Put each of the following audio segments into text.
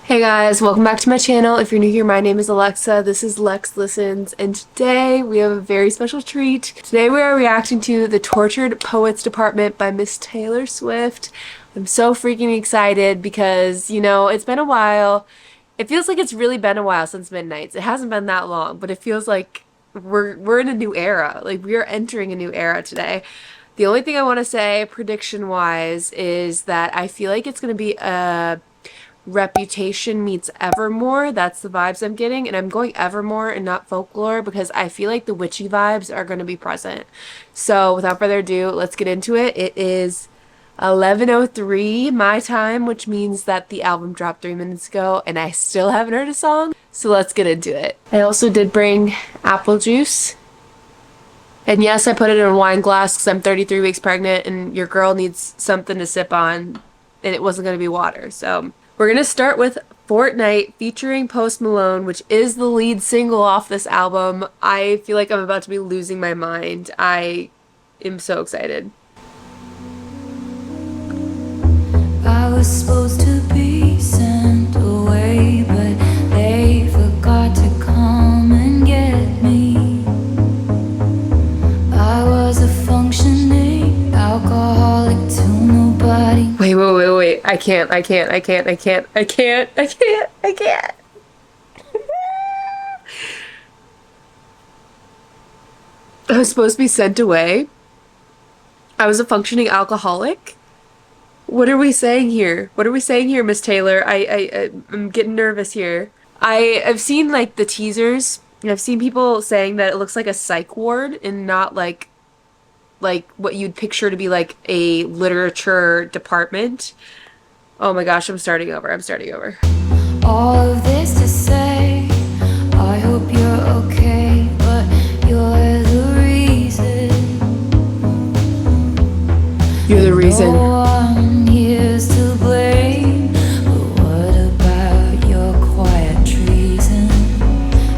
Hey guys, welcome back to my channel. If you're new here, my name is Alexa. This is Lex Listens, and today we have a very special treat. Today we are reacting to The Tortured Poets Department by Miss Taylor Swift. I'm so freaking excited because, you know, it's been a while. It feels like it's really been a while since Midnights. It hasn't been that long, but it feels like we're in a new era. Like, we are entering a new era today. The only thing I want to say, prediction-wise, is that I feel like it's going to be a Reputation meets Evermore. That's the vibes I'm getting, and I'm going Evermore and not Folklore because I feel like the witchy vibes are going to be present. So without further ado, let's get into it. It is 11:03 my time, which means that the album dropped 3 minutes ago and I still haven't heard a song. So let's get into it. I also did bring apple juice. And yes, I put it in a wine glass because I'm 33 weeks pregnant and your girl needs something to sip on, and it wasn't going to be water. So we're going to start with Fortnight featuring Post Malone, which is the lead single off this album. I feel like I'm about to be losing my mind. I am so excited. I was supposed to be sent away, but they forgot to come and get me. I was a functioning alcoholic to nobody. Wait. I can't. I was supposed to be sent away. I was a functioning alcoholic. What are we saying here? What are we saying here, Miss Taylor? I'm getting nervous here. I've seen like the teasers, and I've seen people saying that it looks like a psych ward and not like what you'd picture to be like a literature department. Oh my gosh, I'm starting over. All of this to say, I hope you're okay, but you're the reason. You're the reason. No one here's to blame, but what about your quiet treason?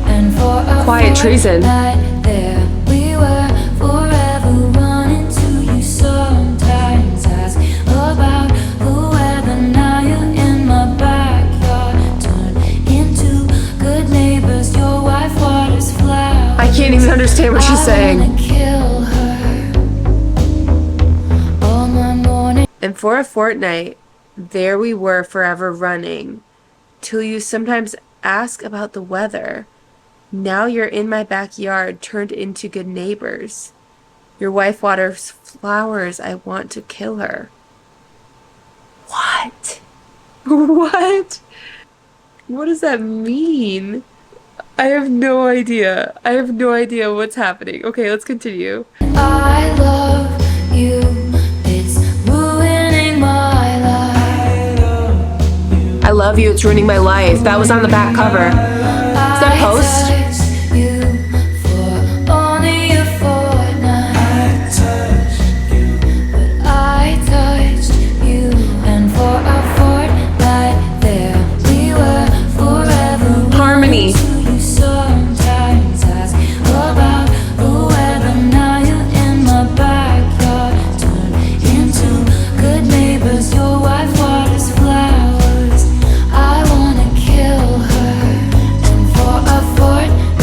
And for a Quiet treason. fortnight there we were, forever running to you. Sometimes ask about the weather. Now you're in my backyard, turn into good neighbors. Your wife waters flowers. I can't even understand what she's saying. I wanna kill her. All my morning. And for a fortnight, there we were forever running, till you sometimes ask about the weather. Now you're in my backyard, turned into good neighbors. Your wife waters flowers, I want to kill her. What? What? What does that mean? I have no idea. I have no idea what's happening. Okay, let's continue. I love you. It's ruining my life. I love you, it's ruining my life. That was on the back cover. Is that Post? I touched you for only a fortnight. But I touched you, and for a fortnight there we were, forever Harmony. running to you. Sometimes ask about the weather. Now you're in my backyard, turn into good neighbors. Your wife waters flowers. I wanna kill her, and for a fortnight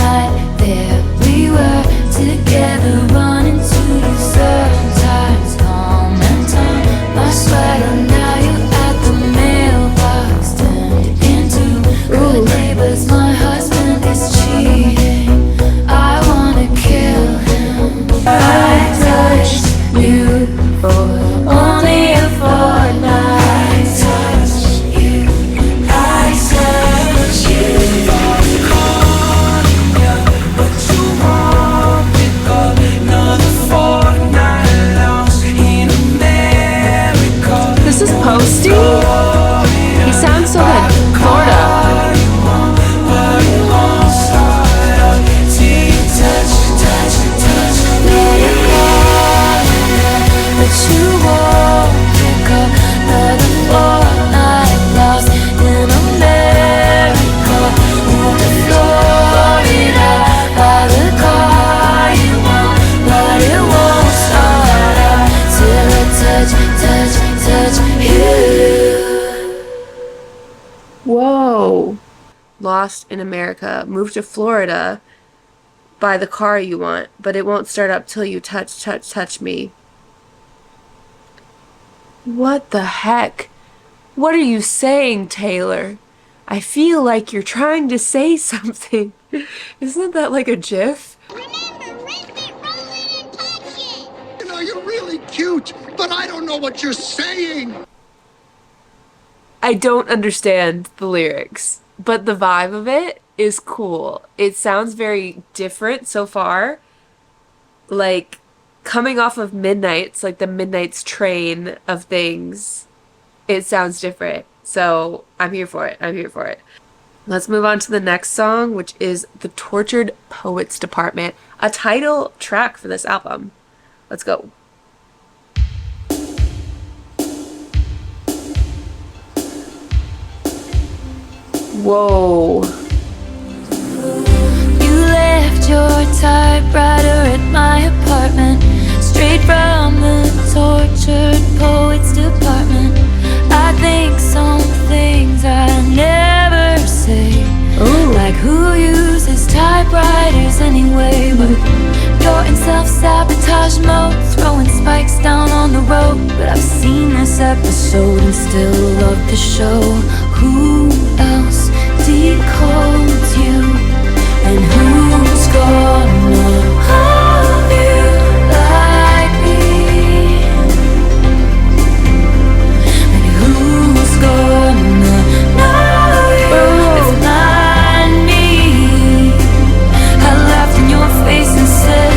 Whoa. Lost in America. Move to Florida. Buy the car you want, but it won't start up till you touch me. What the heck? What are you saying, Taylor? I feel like you're trying to say something. Isn't that like a GIF? Remember, rip it, roll it, and touch it! You know, you're really cute, but I don't know what you're saying. I don't understand the lyrics, but the vibe of it is cool. It sounds very different so far. Like, coming off of Midnight's, like the Midnight's train of things, it sounds different. So I'm here for it. I'm here for it. Let's move on to the next song, which is The Tortured Poets Department, a title track for this album. Let's go. Whoa. You left your typewriter at my apartment, straight from the tortured poets department. I think some things I never say. Ooh. Like who uses typewriters anyway? But you're in self-sabotage mode, throwing spikes down on the road. But I've seen this episode and still love the show. Who else decodes you? And who's gonna hold you like me? And who's gonna know you if not me? I laughed in your face and said,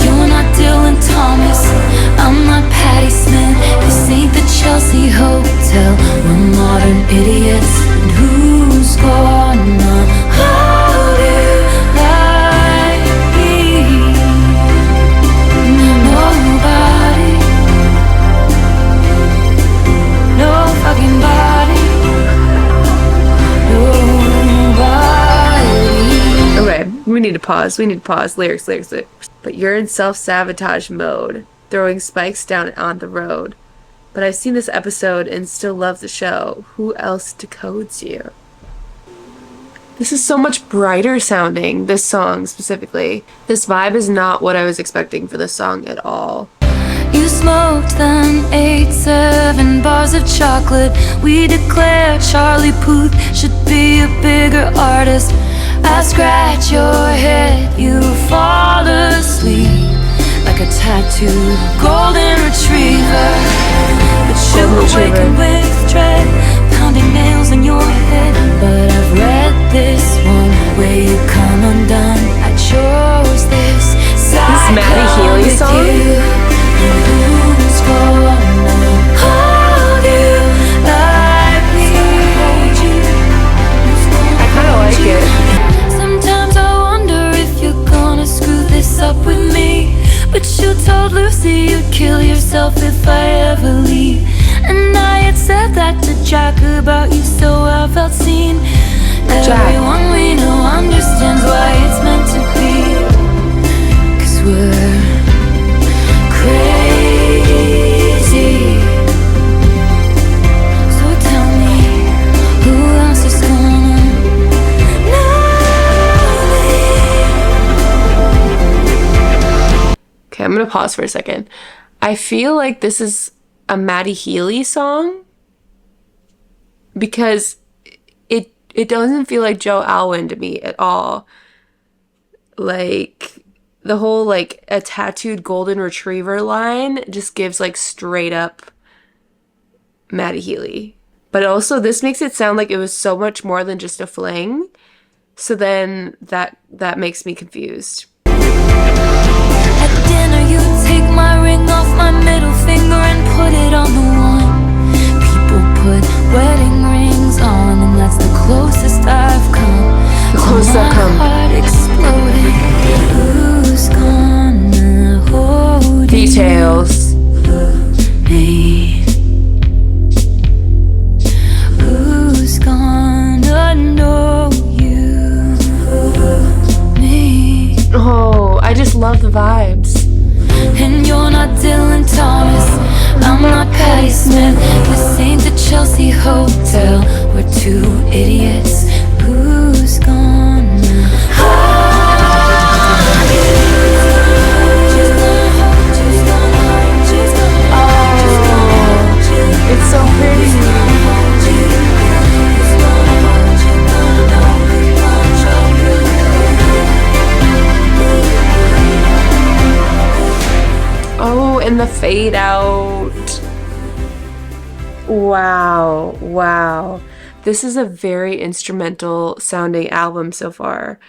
you're not Dylan Thomas, I'm not Patti Smith. This ain't the Chelsea Hotel, we're modern idiots. And who's gonna hold you like me? Nobody. No fucking body. Nobody. Okay, we need to pause. We need to pause. Lyrics. But you're in self-sabotage mode, throwing spikes down on the road. But I've seen this episode and still love the show. Who else decodes you? This is so much brighter sounding, this song specifically. This vibe is not what I was expecting for this song at all. You smoked then 7 bars of chocolate. We declare Charlie Puth should be a bigger artist. I scratch your head, you fall asleep like a tattooed golden retriever. But you're awakened with dread, pounding nails in your head. But I've read this one where you come undone. I chose this side Maddie Healy with song? you. And who's gonna hold you like me? I kind of like it. Sometimes I wonder if you're gonna screw this up with me. But you told Lucy you'd kill yourself if I ever leave. And I had said that to Jack about you, so I felt seen. Everyone we know understands why it's meant to be. 'Cause we're crazy. So tell me, who else is gonna know me? Okay, I'm gonna pause for a second. I feel like this is a Maddie Healy song because it doesn't feel like Joe Alwyn to me at all. Like the whole like a tattooed golden retriever line just gives like straight up Maddie Healy. But also this makes it sound like it was so much more than just a fling. So then that makes me confused. At dinner you take my ring off my middle finger and put it on the one. People put wedding rings on, and that's the closest I've come. The closest I've come. My heart exploding. Who's gonna hold Details. me? Who's gonna know you? Me. Oh, I just love the vibes. And you're not Dylan Thomas, I'm not Patti Smith. This ain't the Chelsea Hotel, we're we're two idiots. Who's gonna hold you? She's gonna hold you. She's gonna hold you. She's gonna hold you. It's so pretty. She's gonna hold you. She's gonna hold you. Gonna know you, control you. Oh, and the fade out. Wow, wow. This is a very instrumental sounding album so far.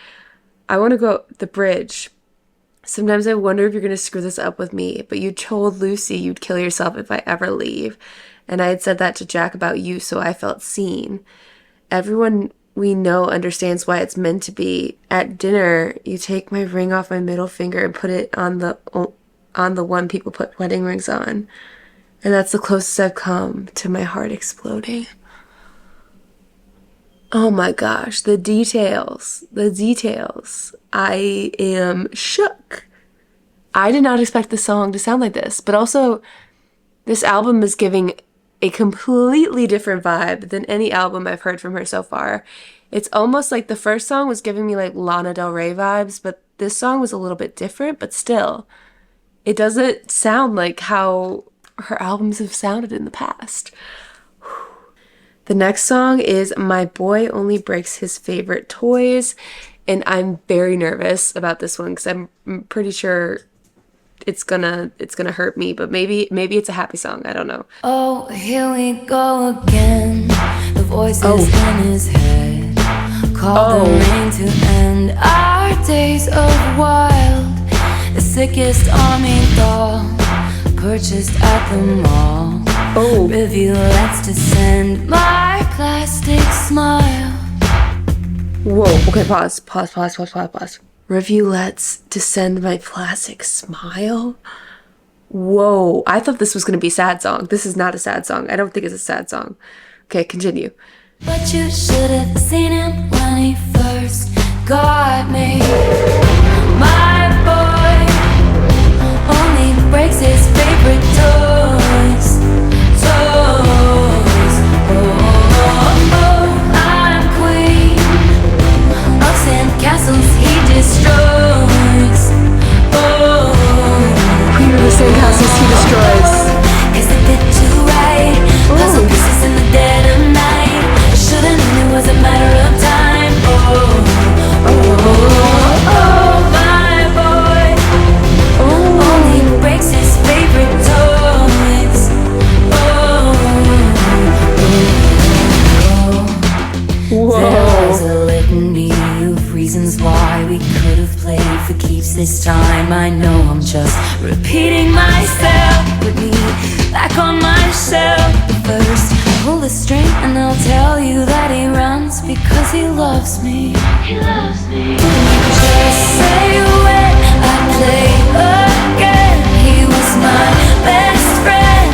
I want to go the bridge. Sometimes I wonder if you're going to screw this up with me, but you told Lucy you'd kill yourself if I ever leave. And I had said that to Jack about you, so I felt seen. Everyone we know understands why it's meant to be. At dinner, you take my ring off my middle finger and put it on the one people put wedding rings on. And that's the closest I've come to my heart exploding. Oh my gosh, the details, the details. I am shook. I did not expect the song to sound like this, but also this album is giving a completely different vibe than any album I've heard from her so far. It's almost like the first song was giving me like Lana Del Rey vibes, but this song was a little bit different, but still, it doesn't sound like how her albums have sounded in the past. The next song is My Boy Only Breaks His Favorite Toys, and I'm very nervous about this one because I'm pretty sure it's gonna hurt me, but maybe it's a happy song. I don't know. Oh, here we go again. The voices in his head call the rain to end our days of wild. The sickest army doll purchased at the mall. Oh. Rivulets descend my plastic smile. Whoa. Okay, pause. Rivulets descend my plastic smile. Whoa. I thought this was going to be a sad song. This is not a sad song. I don't think it's a sad song. Okay, continue. But you should have seen him when he first got me. My boy only breaks his favorite toys. I'm queen of sandcastles he destroys. Queen of the sandcastles he destroys. Is it fit to right? Puzzle pieces in the dead of night. Should've known it was a matter of time. My boy only breaks his favorite toys. There's a litany of reasons why we could have played for keeps this time. I know I'm just repeating myself. Put me back on my shelf. But first, pull the string and I'll tell you that he runs because he loves me. He loves me. Just say when I play again. He was my best friend.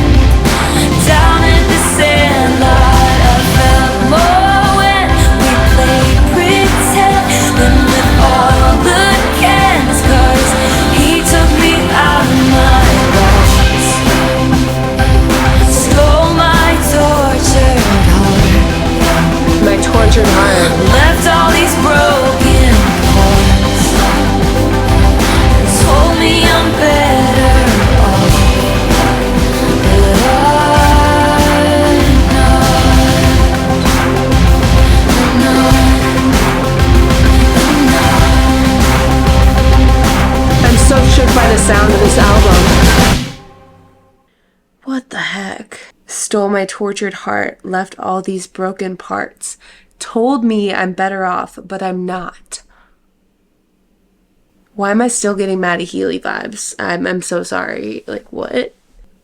Down in the sandlot, I felt more when we played pretend than with all the cans. 'Cause he took me out of my box, stole my tortured heart, My tortured heart. left all these broken parts, and told me I'm better off. But I'm so shook by the sound of this album. What the heck? Stole my tortured heart, left all these broken parts, told me I'm better off, but I'm not. Why am I still getting Maddie Healy vibes? I'm so sorry. Like, what?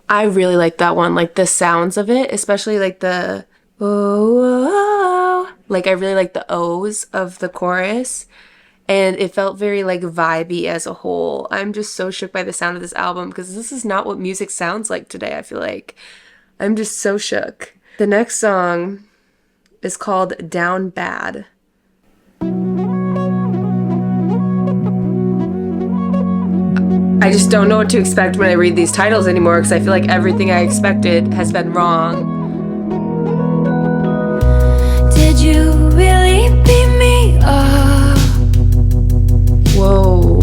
I really like that one. Like, the sounds of it, especially like the oh. Like, I really like the O's of the chorus. And it felt very like vibey as a whole. I'm just so shook by the sound of this album because this is not what music sounds like today, I feel like. I'm just so shook. The next song is called Down Bad. I just don't know what to expect when I read these titles anymore because I feel like everything I expected has been wrong. you really beat me up? Whoa.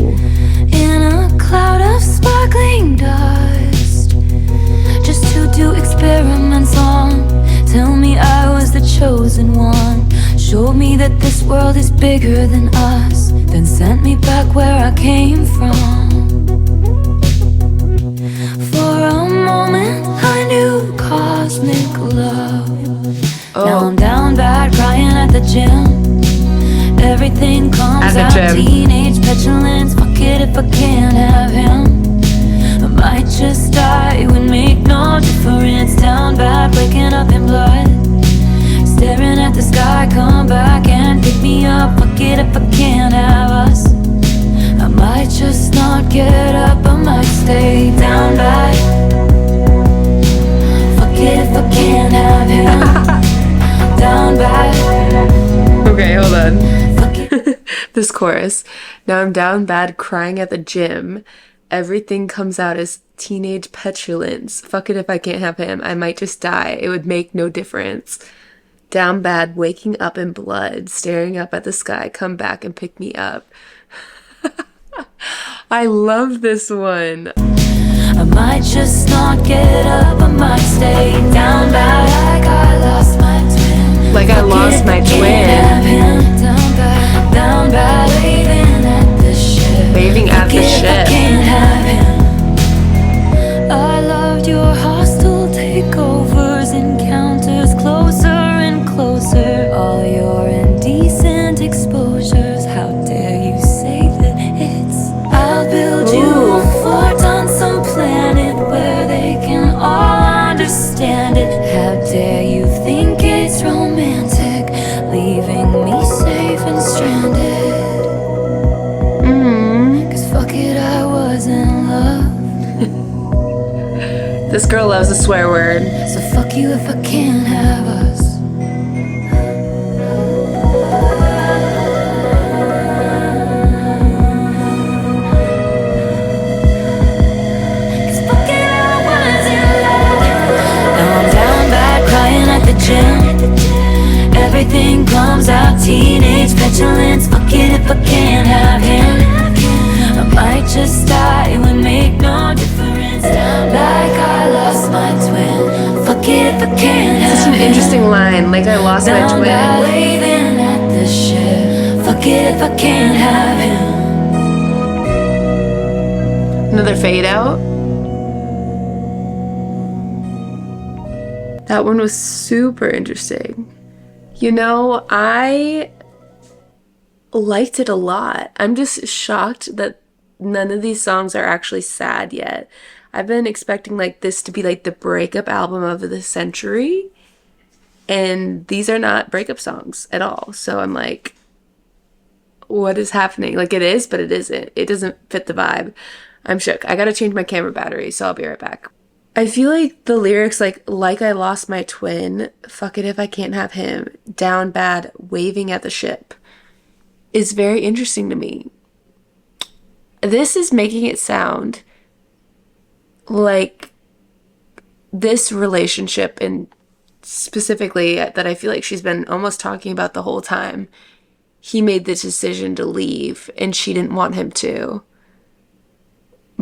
In a cloud of sparkling dust, just to do experiments on. Tell me I was the chosen one. Showed me that this world is bigger than us, then sent me back where I came from. For a moment I knew cosmic love. Now I'm down bad, crying at the gym. Everything comes out, teenage petulance. Fuck it if I can't have him. I might just die, it would make no difference. Down bad, waking up in blood, staring at the sky, come back and pick me up. Fuck it if I can't have us. I might just not get up, I might stay down bad. Fuck it if I can't have him. Down bad. Okay, hold on. This chorus. Now I'm down bad, crying at the gym. Everything comes out as teenage petulance. Fuck it if I can't have him. I might just die. It would make no difference. Down bad, waking up in blood, staring up at the sky, come back and pick me up. I love this one. I might just not get up, I might stay down bad. Like I lost my twin. Like I lost my twin. Down bad, waving at the ship. Waving at the ship. I can't have him. I loved your hostile takeovers, encounters closer and closer. All your indecent exposures. How dare you say that it's? I'll build you a fort on some planet where they can all understand it. How dare you think it's romantic, leaving me safe and stranded? Cause fuck it, I was in love. This girl loves a swear word. So fuck you if I can't have us. Cause fuck it, I was in love. Now I'm down bad, crying at the gym. Everything comes out, teenage petulance. Fuck it if I can't have him. I might just die, it would make no difference. Like I lost my twin. Fuck it if I can't have him. Such an interesting line. Like I lost my Down bad, twin. waving at the ship. Fuck it if I can't have him. Another fade out. That one was super interesting. You know, I liked it a lot. I'm just shocked that none of these songs are actually sad yet. I've been expecting like this to be like the breakup album of the century, and these are not breakup songs at all. So I'm like, what is happening? Like it is, but it isn't. It doesn't fit the vibe. I'm shook. I gotta change my camera battery, so I'll be right back. I feel like the lyrics like I lost my twin, fuck it if I can't have him, down bad, waving at the ship, is very interesting to me. This is making it sound like this relationship, and specifically that I feel like she's been almost talking about the whole time, he made the decision to leave and she didn't want him to.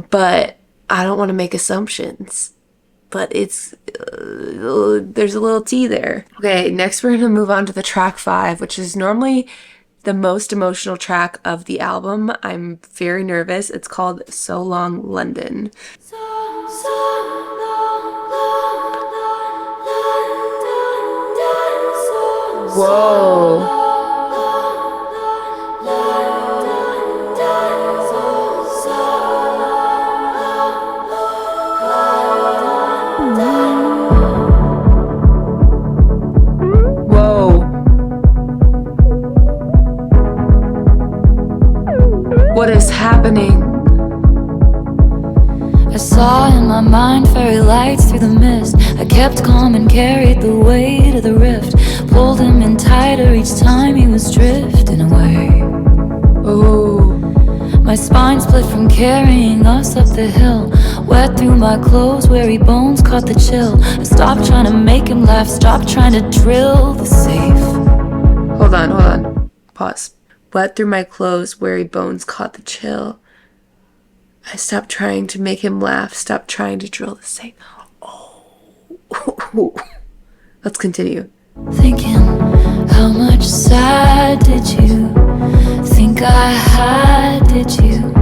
But I don't want to make assumptions. But it's, there's a little tea there. Okay, next we're going to move on to the track 5, which is normally the most emotional track of the album. I'm very nervous. It's called So Long London. Whoa. What is happening? I saw in my mind fairy lights through the mist. I kept calm and carried the weight of the rift. Pulled him in tighter each time he was drifting away. Oh. My spine split from carrying us up the hill. Wet through my clothes, weary bones caught the chill. I stopped trying to make him laugh, stopped trying to drill the safe. Hold on. Pause. Wet through my clothes, weary bones caught the chill. I stopped trying to make him laugh, stopped trying to drill the same. Oh. Let's continue. Thinking, how much sad did you think I had? Did you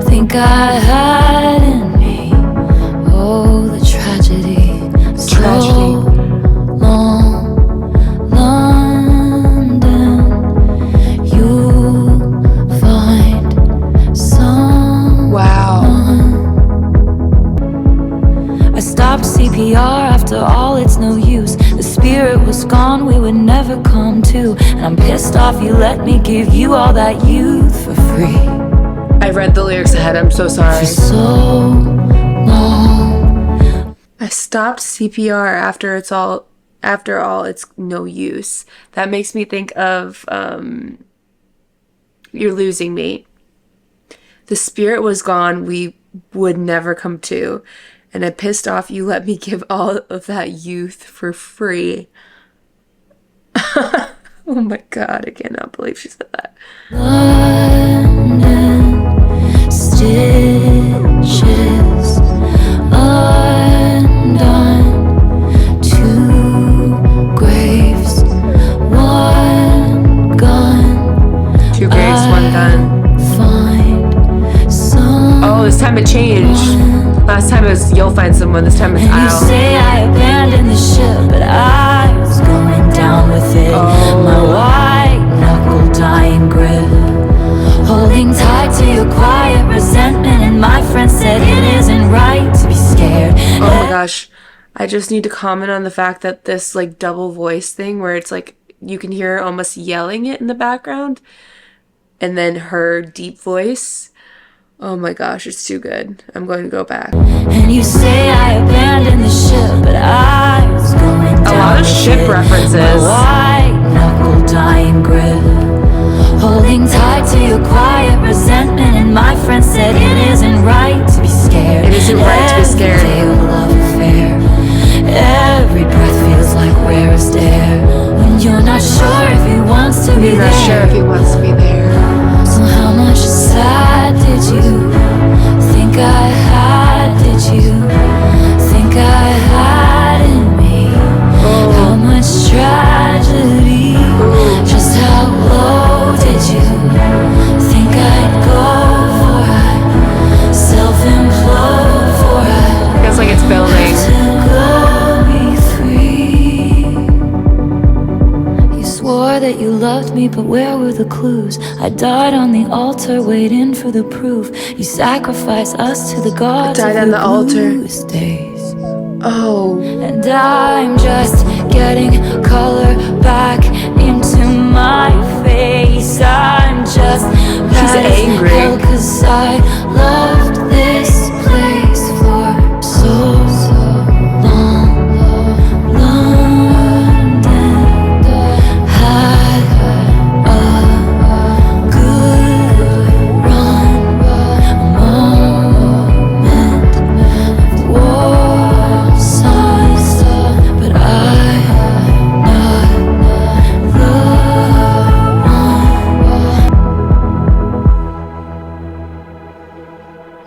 think I had in me? Oh, the tragedy. Tragedy. So long, London. You find someone. Wow. I stopped CPR after all, it's no use. The spirit was gone, we would never come to. And I'm pissed off you let me give you all that youth for free. I read the lyrics ahead, I'm so sorry. For so long. I stopped CPR after all it's no use. That makes me think of You're Losing Me. The spirit was gone, we would never come to. And I'm pissed off you let me give all of that youth for free. Oh my god, I cannot believe she said that. London stitches undone. Two graves, one gun. Two graves, one gun. Find some. Oh, this time it changed. Last time it was you'll find someone, this time it's You I'll. say I abandoned the ship, but I was going down with it. Oh. My white knuckle dying grip, holding tight to your quiet resentment. And my friend said it isn't right to be scared. Oh my gosh. I just need to comment on the fact that this like double voice thing where it's like you can hear her almost yelling it in the background and then her deep voice. Oh my gosh, it's too good. I'm going to go back. And you say I abandoned the ship, but I was going down. A lot of with ship it. references. My white knuckle dying grip, holding tight to your quiet resentment. And my friend said it isn't right to be scared. It isn't right to be scared. Every day of love affair, every breath feels like rarest air. When you're not sure if he wants to be I'm there. not sure if he wants to be there. So how much sad did you think I had? Did you think I had in me? How much tragedy? Just how low did you think I'd go for? I'd self-implode for. Feels like it's building. To go be free. You swore that you loved me, but where were the clues? I died on the altar, waiting for the proof. You sacrificed us to the gods. died of on your the altar. bluest days. Oh. And I'm just getting color back into my face. I'm just angry. 'cause I loved this place for so long. London had a good run, a moment of war signs, but I'm not the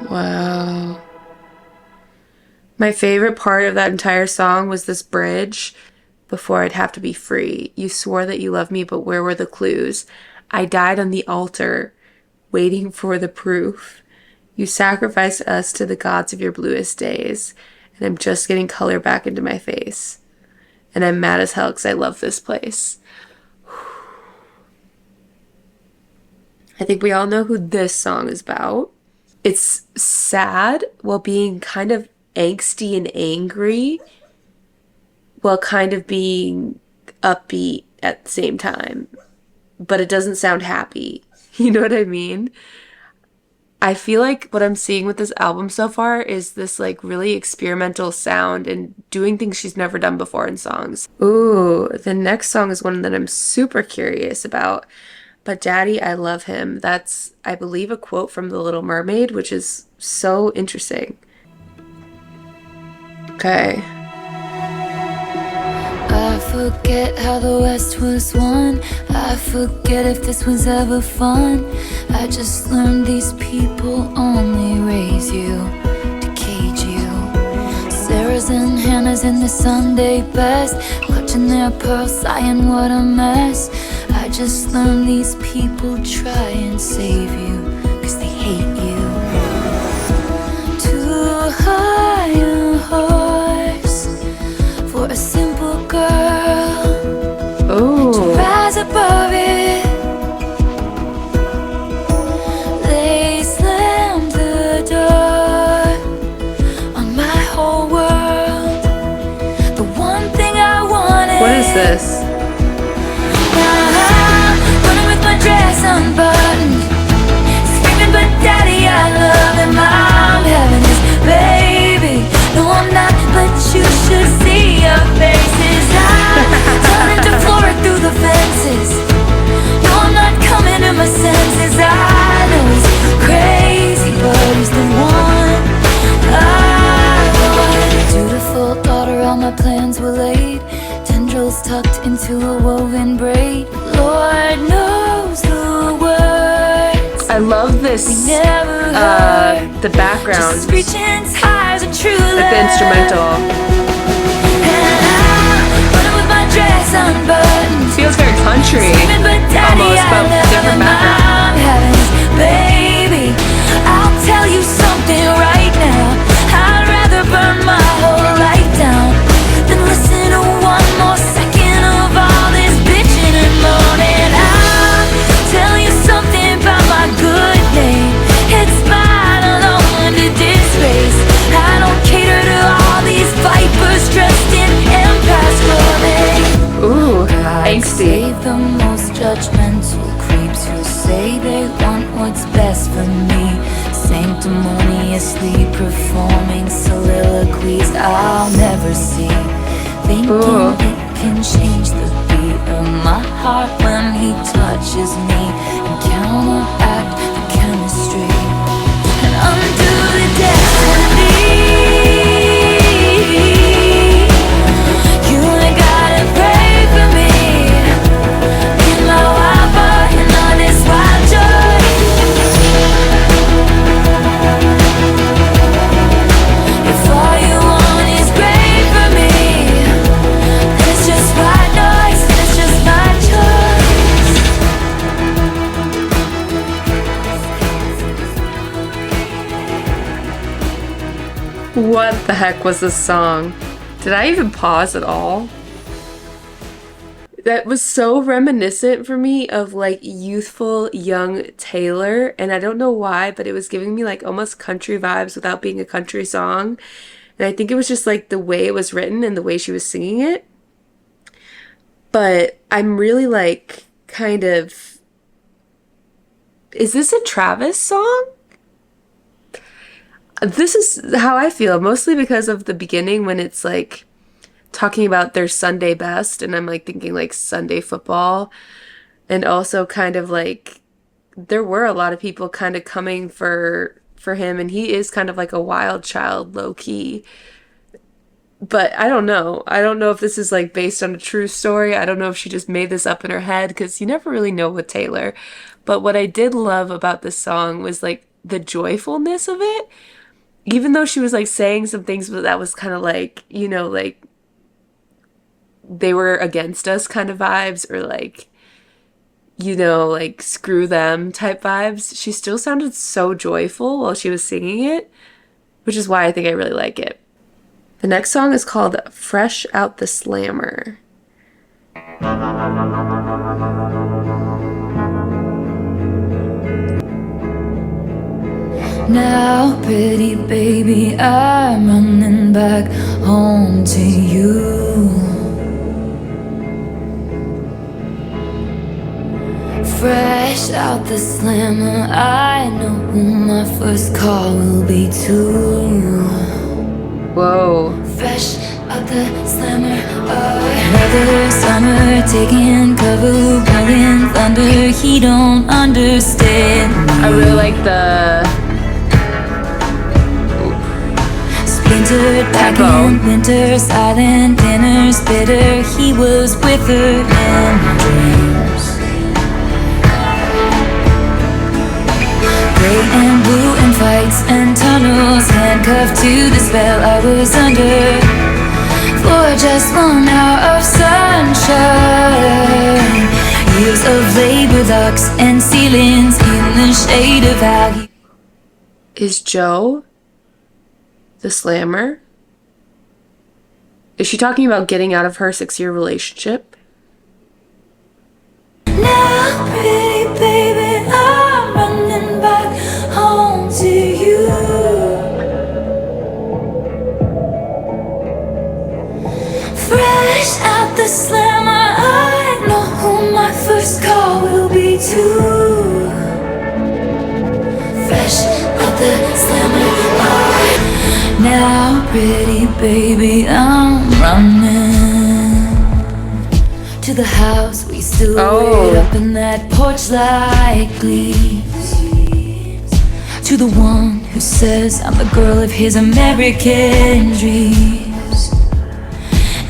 one. Wow. My favorite part of that entire song was this bridge. Before I'd have to be free. You swore that you loved me, but where were the clues? I died on the altar, waiting for the proof. You sacrificed us to the gods of your bluest days, and I'm just getting color back into my face. And I'm mad as hell because I love this place. I think we all know who this song is about. It's sad while being kind of angsty and angry, while kind of being upbeat at the same time. But it doesn't sound happy. You know what I mean? I feel like what I'm seeing with this album so far is this like really experimental sound and doing things she's never done before in songs. Ooh, the next song is one that I'm super curious about. But Daddy, I Love Him. That's, I believe, a quote from The Little Mermaid, which is so interesting. Okay. I I forget how the West was won. I forget if this was ever fun. I just learned these people only raise you to cage you. Sarah's and Hannah's in the Sunday best, clutching their pearls, sighing what a mess. I just learned these people try and save you, 'cause they hate you. Too high a horse for a simple girl to rise above it. They slammed the door on my whole world. The one thing I wanted. What is this? Running with my dress unbuttoned, screaming, but daddy, I love him. I'm having this baby. No, I'm not, but you should see your faces. I'm turning to Flora through the fences. No, I'm not coming to my senses. I know he's crazy, but he's the one I want. Dutiful daughter, all my plans were laid, tendrils tucked into a woven braid. Lord knows the words I love this, we never heard. the background, Just reaching high as a true like the instrumental. And I'm running with my dress unbuttoned, Feels very country, screaming, but daddy, almost, I but love different him. background. I'm having this baby. I'll tell you something right now. I'd rather burn my whole life down than listen to one more second of all this bitching and moaning. I'll tell you something about my good name. It's mine alone to disgrace. I don't cater to all these vipers dressed in empath clothing. Ooh, I angsty. save the most judgmental creeps who say they want what's best for me, sanctimoniously performing soliloquies I'll never see, thinking it can change the beat of my heart when he touches me and counteract the chemistry and undo the destiny. You ain't gotta pray for me. In my wild heart and all this wild joy. If all you want is great for me, then it's just white noise, and it's just my choice. What the heck was this song? Did I even pause at all? That was so reminiscent for me of like youthful young Taylor, and I don't know why, but it was giving me like almost country vibes without being a country song. And I think it was just like the way it was written and the way she was singing it. But I'm really like kind of, is this a Travis song? This is how I feel, mostly because of the beginning when it's like talking about their Sunday best, and I'm like thinking like Sunday football, and also kind of like there were a lot of people kind of coming for him, and he is kind of like a wild child, low key. But I don't know if this is like based on a true story. I don't know if she just made this up in her head, because you never really know with Taylor. But what I did love about this song was like the joyfulness of it, even though she was like saying some things that was kind of like, you know, like they were against us kind of vibes, or like, you know, like screw them type vibes. She still sounded so joyful while she was singing it, which is why I think I really like it. The next song is called Fresh Out the Slammer. Now, pretty baby, I'm running back home to you. Fresh out the slammer, I know who my first call will be to. Whoa. Fresh out the slammer, another summer, taking cover, blowing thunder. He don't understand me. I really like the... Splinter desert back in winter. Silent dinners, bitter. He was with her in dreams. Gray and blue and fights and tunnels, handcuffed to the spell I was under. For just 1 hour of sunshine, years of labor, locks and ceilings in the shade of how. Is Joe the slammer? Is she talking about getting out of her 6-year relationship? Now, pretty baby, I'm running back home to you. Fresh out the slammer, I know who my first call will be too. Fresh out the slammer, now, pretty baby, I'm running to the house we still wait up in that porch like leaves. To the one who says I'm the girl of his American dreams.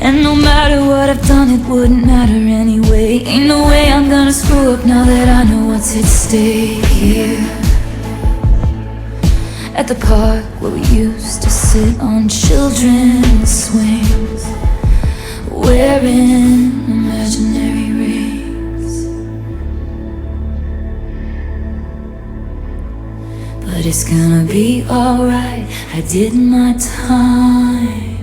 And no matter what I've done, it wouldn't matter anyway. Ain't no way I'm gonna screw up now that I know what's at stake here. At the park where we used to sit on children's swings, wearing imaginary rings. But it's gonna be alright, I did my time.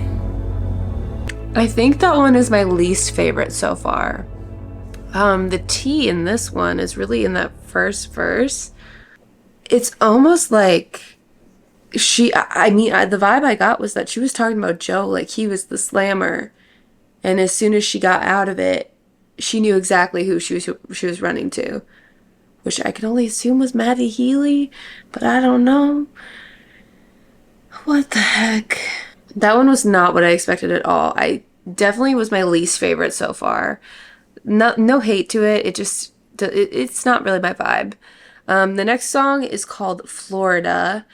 I think that one is my least favorite so far. The T in this one is really in that first verse. It's almost like the vibe I got was that she was talking about Joe like he was the slammer, and as soon as she got out of it, she knew exactly who she was running to, which I can only assume was Maddie Healy, but I don't know. What the heck? That one was not what I expected at all. I definitely was my least favorite so far. No hate to it. It's not really my vibe. The next song is called Florida,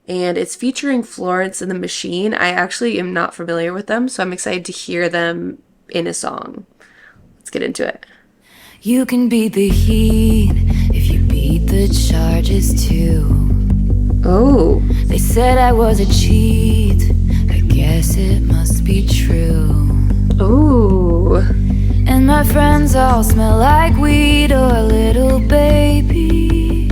and it's featuring Florence and the Machine. I actually am not familiar with them, so I'm excited to hear them in a song. Let's get into it. You can beat the heat if you beat the charges too. Oh. They said I was a cheat, I guess it must be true. Ooh. And my friends all smell like weed or little babies.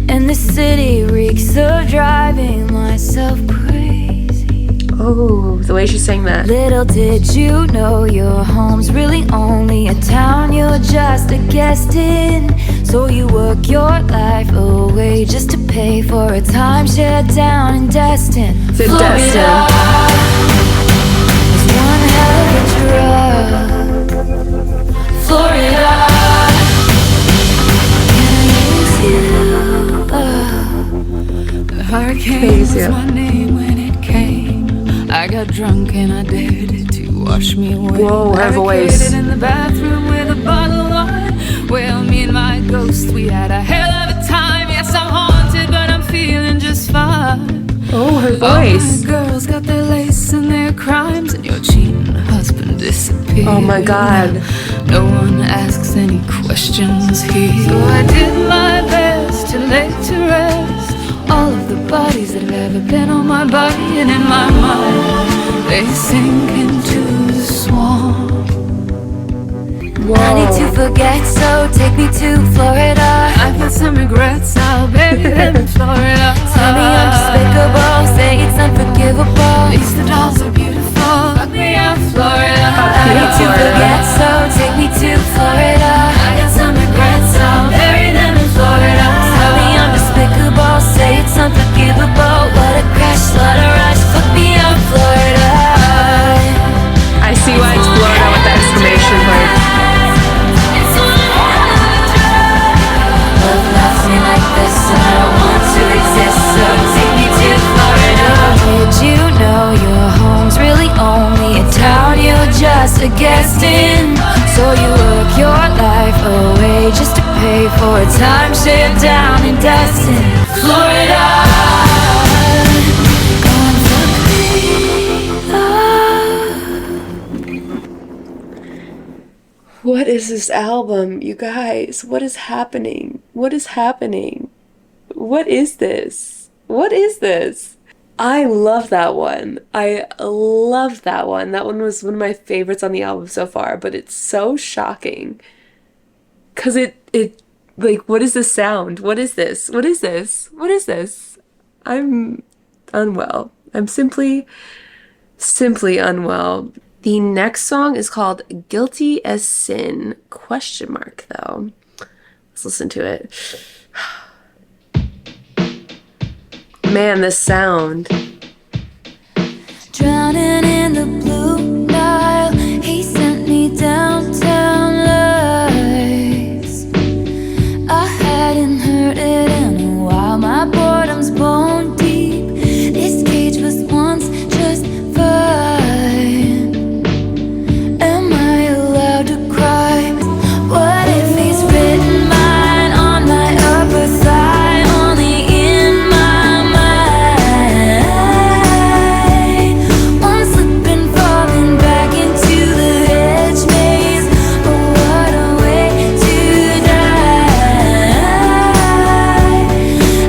And the city reeks of driving myself crazy. Oh, the way she sang that. Little did you know your home's really only a town you're just a guest in. So you work your life away just to pay for a timeshare down in Destin. Florida is one hell of a drug. Florida, the hurricane was my name when it came. I got drunk and I dared it to wash me away. Whoa, her voice. In the bathroom with a bottle of wine. Well, me and my ghost, we had a hell of a time. Yes, I'm haunted, but I'm feeling just fine. Oh, her voice. All my girls got their lace and their crimes, and your cheating husband disappeared. Oh my God. No one asks any questions here. So I did my best to lay to rest all of the bodies that have ever been on my body and in my mind. They sink into the swamp. Whoa. I need to forget, so take me to Florida. I've got some regrets, I'll bury them in Florida. Tell me I'm despicable, say it's unforgivable. At least the dolls are beautiful. Fuck me out, Florida. I need to forget, so take me to Florida. I got some regrets, I'll bury them in Florida. Tell me I'm despicable, say it's unforgivable. What a crash, what a rush. Fuck me out, Florida. I see why it's Florida with the exclamation mark. Love nothing like this, and I don't want to exist. So take me to Florida. Did you know your home's really only a town you're just a guest in? So you work your life away just to pay for a timeshare down in Destin, Florida. Gone fuck is this album, you guys? What is happening? What is happening? What is this? What is this? I love that one. I love that one. That one was one of my favorites on the album so far, but it's so shocking. 'Cause it like, what is this sound? What is this? What is this? What is this? I'm unwell. I'm simply unwell. The next song is called Guilty as Sin, question mark though. Let's listen to it. Man, this sound. Drowning in the blue Nile, he sent me downtown lies. I hadn't heard it in a while, my boredom's bone deep. This cage was once just fine. Am I allowed to cry? What if he's written mine on my upper thigh, only in my mind? One slip and falling back into the hedge maze. Oh, what a way to die.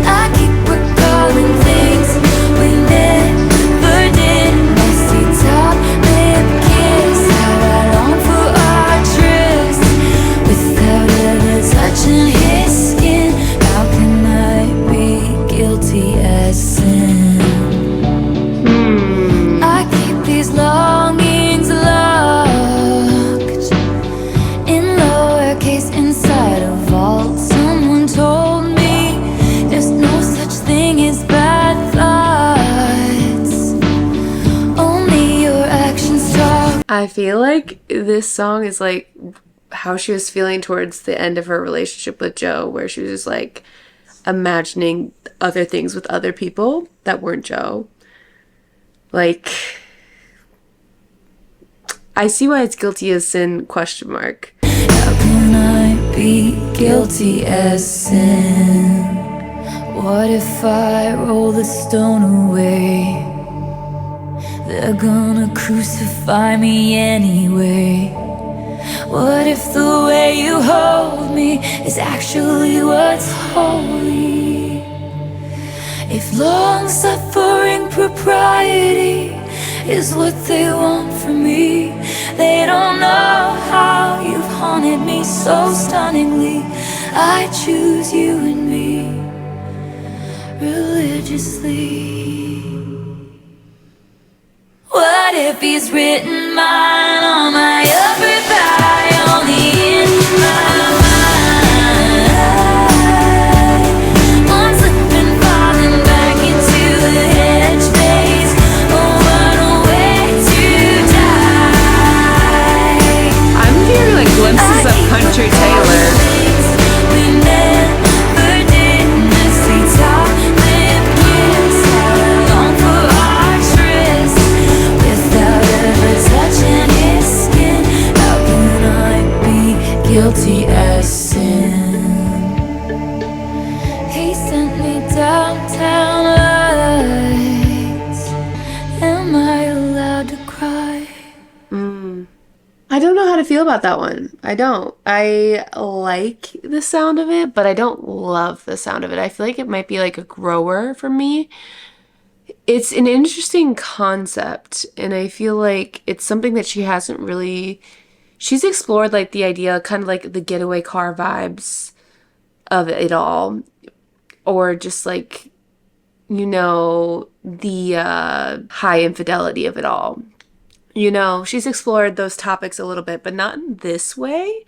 I keep recalling things we never did. Messy top lip kiss, how I long for our tryst without ever touching his skin. How can I be guilty as sin? I keep these longings locked in lowercase inside a vault. Someone told me there's no such thing as bad thoughts, only your actions talk. I feel like this song is like how she was feeling towards the end of her relationship with Joe, where she was just like imagining other things with other people that weren't Joe. Like, I see why it's guilty as sin, question mark. How can I be guilty as sin? What if I roll the stone away? They're gonna crucify me anyway. What if the way you hold me is actually what's holy? If long-suffering propriety is what they want from me, they don't know how you've haunted me so stunningly. I choose you and me religiously. What if he's written mine on my upper thigh, only in my mind? One slip and falling back into the hedge maze. Oh, what a way to die. I'm hearing like glimpses of Country Taylor. We never did. Messy top lip kiss, how I long for our tryst without ever touching his skin. How can I be guilty as sin? He sent me downtown lights. Am I allowed to cry? I don't know how to feel about that one. I don't. I like the sound of it, but I don't love the sound of it. I feel like it might be like a grower for me. It's an interesting concept, and I feel like it's something that she hasn't really... She's explored like the idea, kind of like the getaway car vibes of it all, or just like, you know, the high infidelity of it all. You know, she's explored those topics a little bit, but not in this way.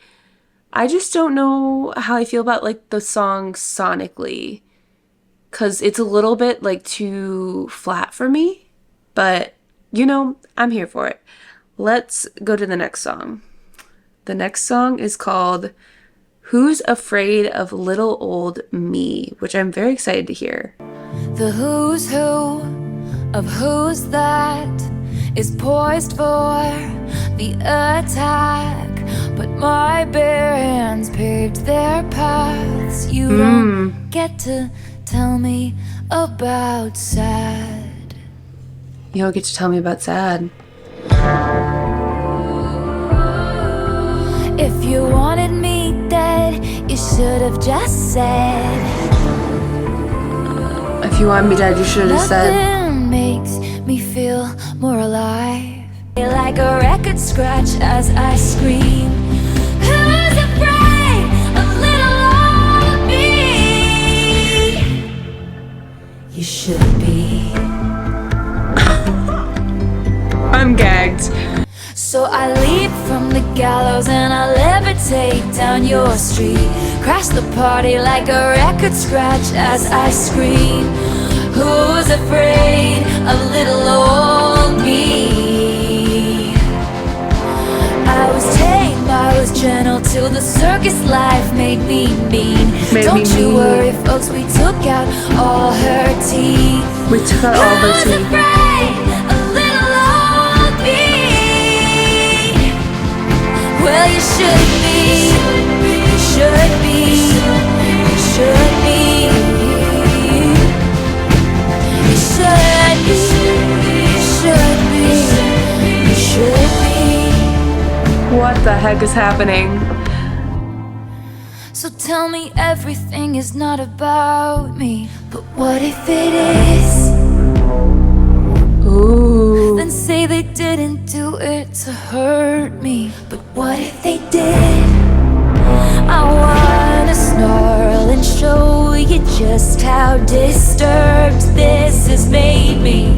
I just don't know how I feel about like the song sonically, because it's a little bit like too flat for me, but you know, I'm here for it. Let's go to the next song. The next song is called Who's Afraid of Little Old Me, which I'm very excited to hear. The who's who of who's that is poised for the attack, but my bare hands paved their paths. You don't get to tell me about sad. You don't get to tell me about sad. If you wanted me dead, you should have just said. If you want me dead, you should have said. Nothing makes me feel more alive. Like a record scratch as I scream. Who's afraid of little old me? You should be. I'm gagged. So I leap from the gallows and I levitate down your street. Crash the party like a record scratch as I scream. Who's afraid of little old me? I was tame, I was gentle till the circus life made me mean. Don't you worry, folks, we took out all her teeth. We took out all her teeth. Who's afraid of little old me? Well, you should be, you should be, you should be, you should be, you should be, you should be. What the heck is happening? So tell me everything is not about me, but what if it is? Ooh. Then say they didn't do it to hurt me, but what if they did? I wanna snarl and show you just how disturbed this has made me.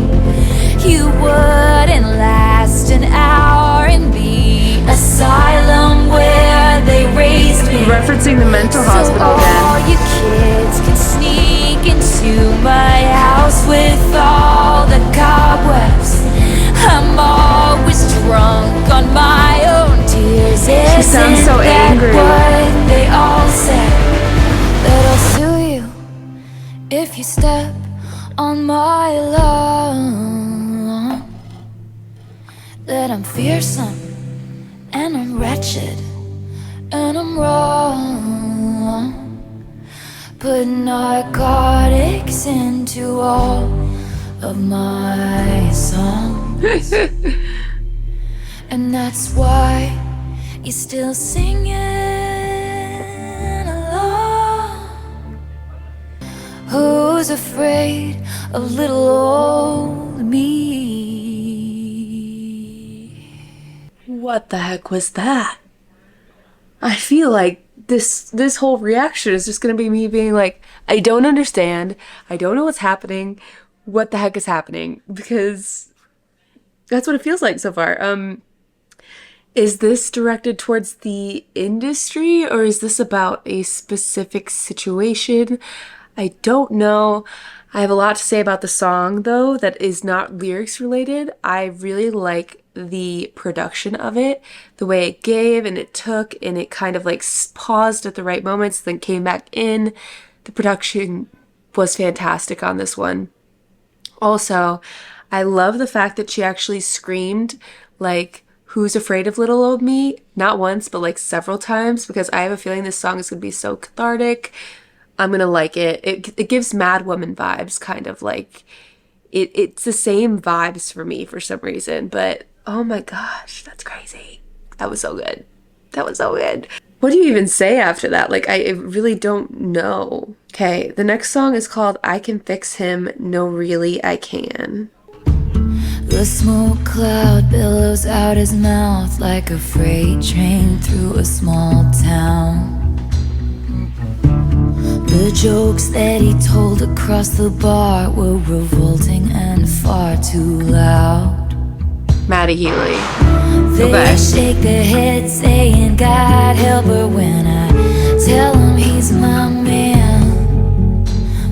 You wouldn't last an hour in the asylum where they raised me. Referencing the mental hospital all again. you kids can sneak into my house with all the cobwebs. I'm always drunk on my own tears. She sounds so angry. What they all say, that I'll sue you if you step on my lawn. That I'm fearsome and I'm wretched and I'm wrong. Put narcotics into all of my songs. And that's why you're still singing along. Who's afraid of little old me? What the heck was that? I feel like this whole reaction is just gonna be me being like, I don't understand. I don't know what's happening. What the heck is happening? Because that's what it feels like so far. Is this directed towards the industry or is this about a specific situation? I don't know. I have a lot to say about the song though that is not lyrics related. I really like the production of it, the way it gave and it took and it kind of like paused at the right moments, then came back in. The production was fantastic on this one. Also, I love the fact that she actually screamed like, who's afraid of little old me? Not once, but like several times, because I have a feeling this song is going to be so cathartic. I'm going to like it. It gives Mad Woman vibes, kind of like it's the same vibes for me for some reason, but oh my gosh, that's crazy. That was so good. That was so good. What do you even say after that? Like, I really don't know. Okay, the next song is called I Can Fix Him, No Really I Can. The smoke cloud billows out his mouth like a freight train through a small town. The jokes that he told across the bar were revolting and far too loud. Maddie Healy. They shake their heads saying God help her when I tell him he's my man.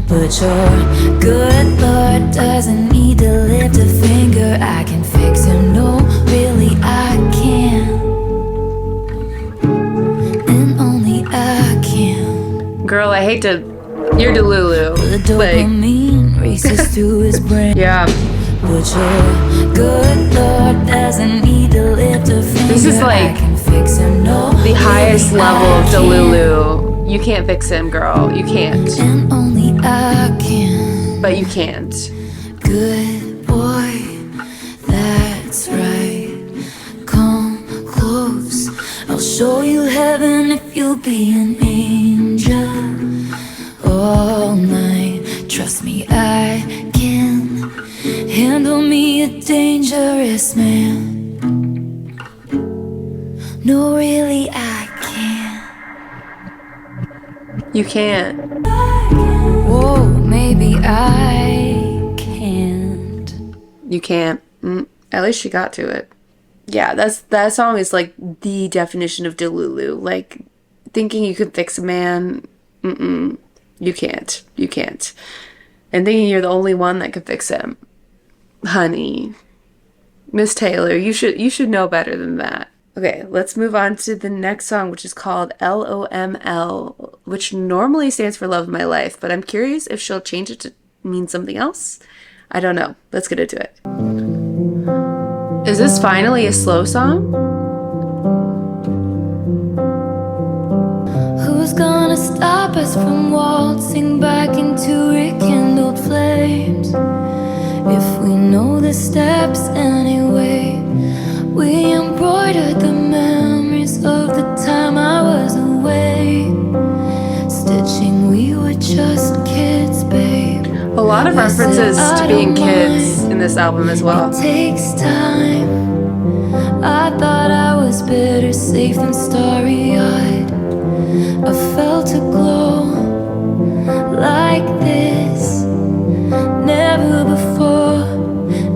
But your good Lord doesn't need to lift a finger. I can fix him, no, really I can. And only I can. Girl, I hate to... You're Delulu. The dopamine races through his brain. Yeah. But your good Lord doesn't need to lift a finger. This is like I can fix him, no, the highest really level of I can. Delulu. You can't fix him, girl. You can't. And only I can. But you can't. Good boy, that's right. Come close, I'll show you heaven if you'll be an angel all night. Trust me, I can handle me a dangerous man. No, really, I can't. You can't. Whoa, maybe I can't. You can't. At least she got to it. Yeah, that song is like the definition of Delulu. Like, thinking you could fix a man, you can't. You can't. And thinking you're the only one that could fix him. Honey. Miss Taylor, you should know better than that. Okay, let's move on to the next song, which is called LoML, which normally stands for Love of My Life, but I'm curious if she'll change it to mean something else. I don't know. Let's get into it. Is this finally a slow song? Who's gonna stop us from waltzing back into rekindled flames? If we know the steps anyway, we embroidered the memories of the time I was away. Stitching, we were just kids, babe. A lot of references to being kids in this album as well. It takes time. I thought I was better safe than starry-eyed. I felt a glow like this, never before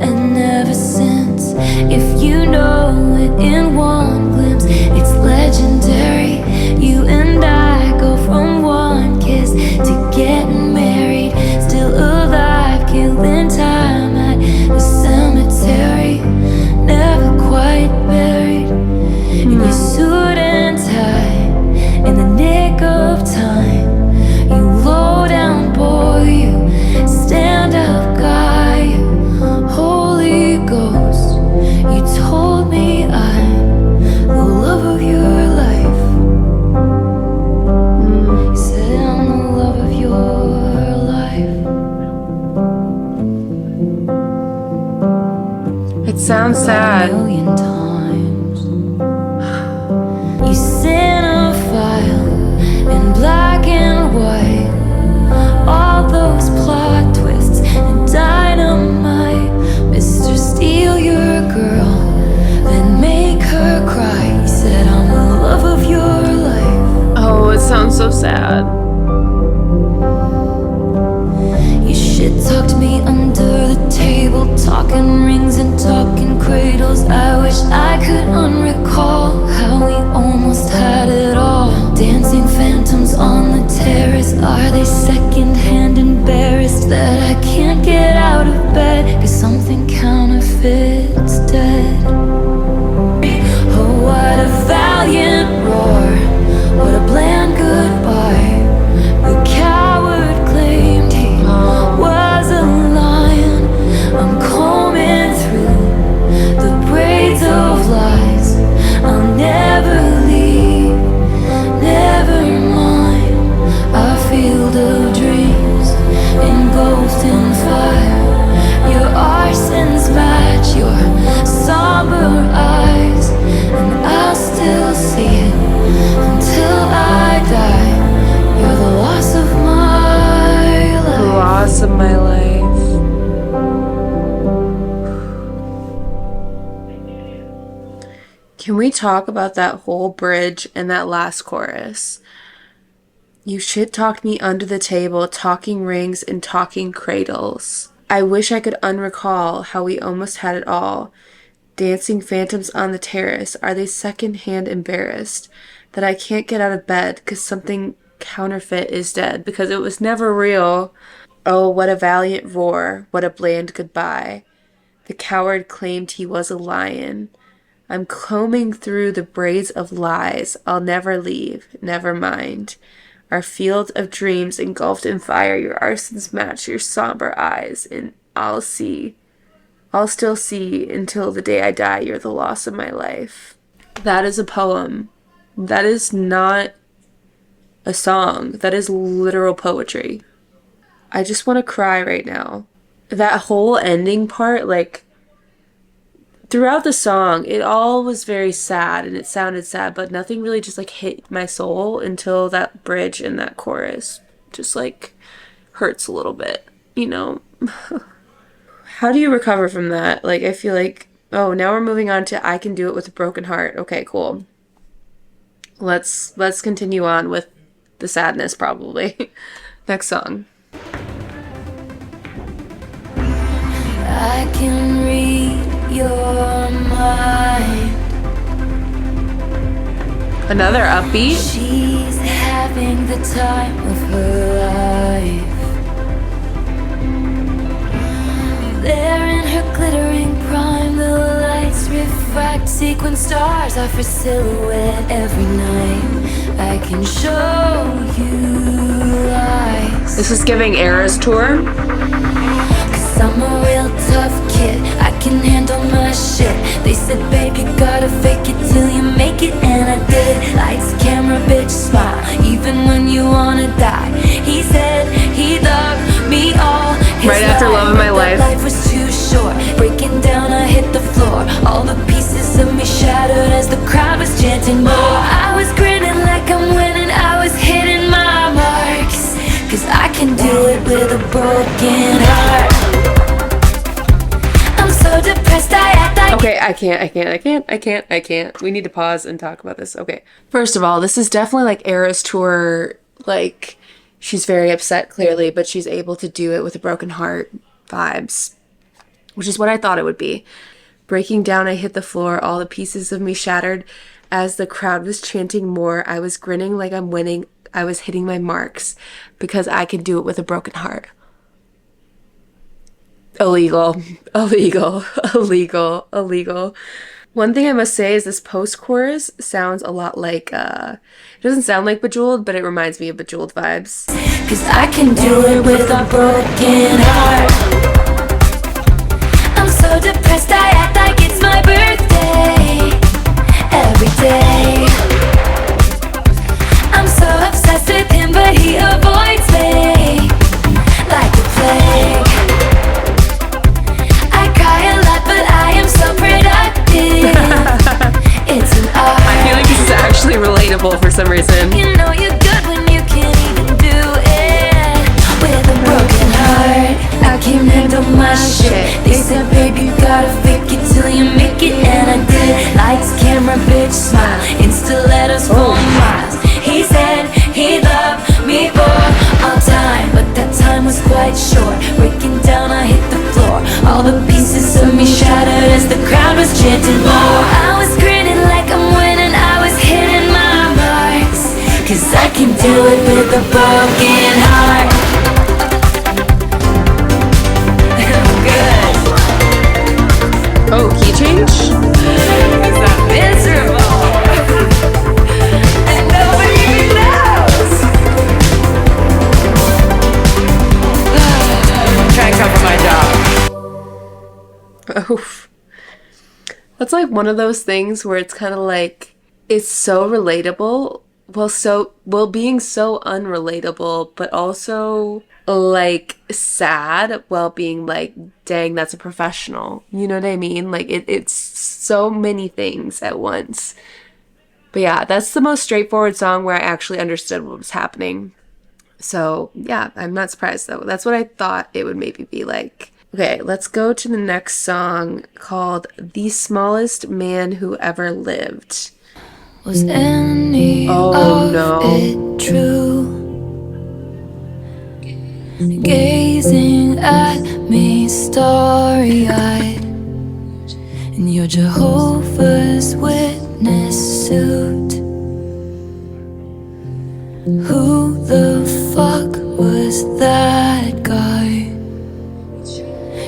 and never since. If you know it in one glimpse, it's legendary. You and I go from one kiss to getting married, still alive, killing time at the cemetery, never quite buried in your suit and tie, in the nick of time. You low down boy, you stand up guy, you Holy Ghost. You told me I'm the love of your life. You said I'm the love of your life. It sounds sad. A million times. You cinephile in black and white, all those plot twists and dynamite. Mr. Steal your girl, then make her cry. You said I'm the love of your life. Oh, it sounds so sad. You shit talked me under the table, talking rings and talking cradles. I wish I could unrecall how we almost had it all. Dancing phantoms on the terrace, are they secondhand embarrassed that I can't get out of bed? Cause something counterfeit's dead. Oh, what a valiant roar, what a bland goodbye. The coward claimed he was a lion. I'm combing through the braids of lies. I'll never leave, never mind. Our field of dreams engulfed in fire. Your arsons match your somber eyes, and I'll still see it until I die. You're the loss of my The life. loss of my life. Can we talk about that whole bridge and that last chorus? You shit talked me under the table, talking rings and talking cradles. I wish I could unrecall how we almost had it all. Dancing phantoms on the terrace, are they secondhand embarrassed that I can't get out of bed cause something counterfeit is dead, because it was never real. Oh, what a valiant roar, what a bland goodbye. The coward claimed he was a lion. I'm combing through the braids of lies. I'll never leave, never mind. Our field of dreams engulfed in fire. Your arsons match your somber eyes, and I'll still see until the day I die. You're the loss of my life. That is a poem. That is not a song. That is literal poetry. I just want to cry right now. That whole ending part, like, throughout the song, it all was very sad and it sounded sad, but nothing really just like hit my soul until that bridge and that chorus just like hurts a little bit, you know? How do you recover from that? Like, I feel like, oh, now we're moving on to I Can Do It With a Broken Heart. Okay, cool. Let's continue on with the sadness probably. Next song. I can read your mind. Another upbeat. She's having the time of her life. There in her glittering prime, the lights refract. Sequin stars offer silhouette every night. I can show you lies. This is giving Eras Tour. Cause I'm a real tough kid, I can handle my shit. They said, babe, you gotta fake it till you make it, and I did. Lights, camera, bitch, smile, even when you wanna die. He said he loved me all his Right after Love of My Life. Life was too short, breaking down, I hit the floor. All the pieces of me shattered as the crowd was chanting more. I was grinning like I'm winning, I was hitting my marks. Cause I can do it with a broken heart. I'm so depressed, I act like... Okay, I can't. We need to pause and talk about this. Okay. First of all, this is definitely like Eras Tour, like, she's very upset clearly, but she's able to do it with a broken heart vibes, which is what I thought it would be. Breaking down, I hit the floor, all the pieces of me shattered as the crowd was chanting more. I was grinning like I'm winning. I was hitting my marks because I can do it with a broken heart. Illegal. One thing I must say is this post-chorus sounds a lot like, it doesn't sound like Bejeweled, but it reminds me of Bejeweled vibes. Cause I can do it with a broken heart. I'm so depressed, I act like it's my birthday every day. I'm so obsessed with him, but he avoids me like the plague. I cry a lot, but I am so productive. It's an art. I feel like this is actually relatable for some reason. You know you're good when you can't even do it with a broken heart. I can't handle my shit. They said, babe, you gotta fake it till you make it, and I did. Lights, camera, bitch, smile. Insta letters for miles. He said he loved me for all time, but that time was quite short. Breaking down, I hit the floor. All the pieces of me shattered as the crowd was chanting more. I was grinning like I'm winning, I was hitting my marks. Cause I can do it with a broken heart. Good. Oh, key change? Cause I'm miserable. And nobody even knows. Try to cover my job. Oof. That's like one of those things where it's kind of like, it's so relatable, well being so unrelatable, but also like sad while being like, dang, that's a professional. You know what I mean? Like it's so many things at once. But yeah, that's the most straightforward song where I actually understood what was happening. So yeah, I'm not surprised though. That's what I thought it would maybe be like. Okay, let's go to the next song called The Smallest Man Who Ever Lived. Was any Oh, of no. it true? Gazing at me starry-eyed in your Jehovah's Witness suit. Who the fuck was that guy?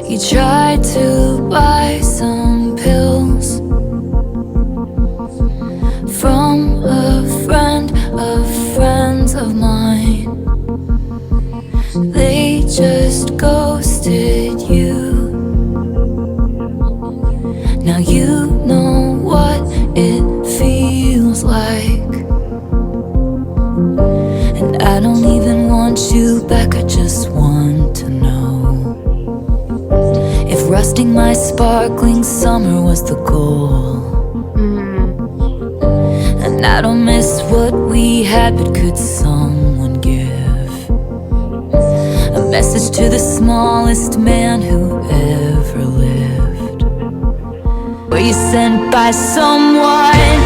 You tried to buy some pills from a friend of friends of mine. They just ghosted you. Now you know what it feels like. And I don't even want you back, I just want to know if Russ Frosting my sparkling summer was the goal. And I don't miss what we had, but could someone give a message to the smallest man who ever lived? Were you sent by someone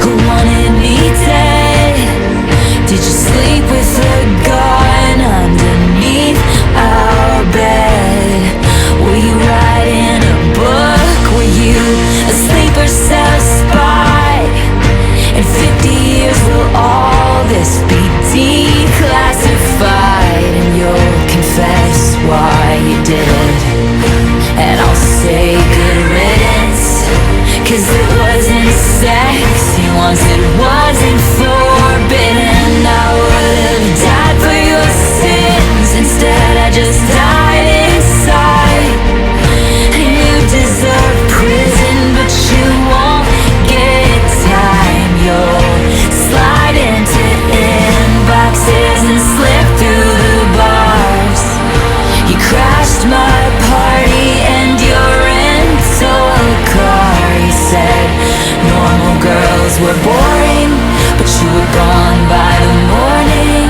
who wanted me dead? Did you sleep with a gun underneath our bed? Were you writing a book? Were you a sleeper cell spy? In 50 years will all this be declassified, and you'll confess why you did, and I'll say good riddance, 'cause it wasn't sexy once, it wasn't forbidden. I would've died for your sins, instead I just died inside. And you deserve prison, but you won't get time. You'll slide into inboxes and slip through the bars. You crashed my party and your rental car. You said normal girls were boring, but you were gone by the morning.